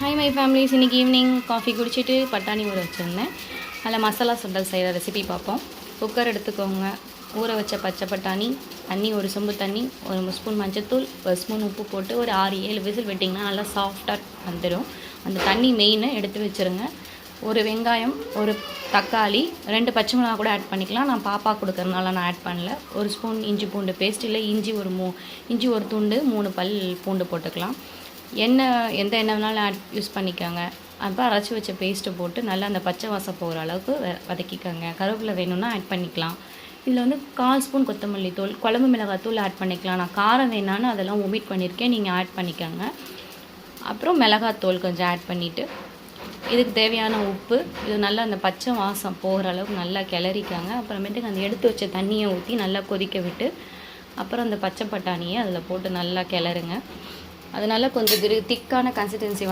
Hi my families, இன்றைக்கி evening coffee குடிச்சிட்டு பட்டாணி ஊற வச்சுருந்தேன். அதில் மசாலா சுண்டல் செய்கிற ரெசிபி பார்ப்போம். குக்கர் எடுத்துக்கோங்க. ஊற வச்ச பச்சை பட்டாணி, தண்ணி, ஒரு சொம்பு தண்ணி, ஒரு ஸ்பூன் மஞ்சத்தூள், ஒரு ஸ்பூன் உப்பு போட்டு ஒரு 6-7 விசில் விட்டிங்கன்னா நல்லா சாஃப்டாக வந்துடும். அந்த தண்ணி மெயினை எடுத்து வச்சுருங்க. ஒரு வெங்காயம், ஒரு தக்காளி, 2 பச்சை மிளகா கூட ஆட் பண்ணிக்கலாம். நான் பாப்பா கொடுக்கறதுனால நான் ஆட் பண்ணல. ஒரு ஸ்பூன் இஞ்சி பூண்டு பேஸ்ட், இல்லை இஞ்சி ஒரு துண்டு, 3 பல் பூண்டு போட்டுக்கலாம். எண்ணெய் எந்த எண்ணெய் வேணாலும் யூஸ் பண்ணிக்கோங்க. அப்போ அரைச்சி வச்ச பேஸ்ட்டு போட்டு நல்லா அந்த பச்சை வாசம் போகிற அளவுக்கு வதக்கிக்கோங்க. கருவேப்பிலை வேணும்னா ஆட் பண்ணிக்கலாம். இதில் 1/4 ஸ்பூன் கொத்தமல்லி தூள், குழம்பு மிளகாத்தூள் ஆட் பண்ணிக்கலாம். நான் காரம் வேணான்னு அதெல்லாம் ஒமிட் பண்ணியிருக்கேன், நீங்கள் ஆட் பண்ணிக்கோங்க. அப்புறம் மிளகாத்தூள் கொஞ்சம் ஆட் பண்ணிவிட்டு இதுக்கு தேவையான உப்பு, இது நல்லா அந்த பச்சை வாசம் போகிற அளவுக்கு நல்லா கிளறிக்காங்க. அப்புறமேட்டுக்கு அந்த எடுத்து வச்ச தண்ணியை ஊற்றி நல்லா கொதிக்க விட்டு அப்புறம் அந்த பச்சை பட்டாணியை அதில் போட்டு நல்லா கிளறுங்க. அதனால் கொஞ்சம் திக்கான கன்சிஸ்டன்சி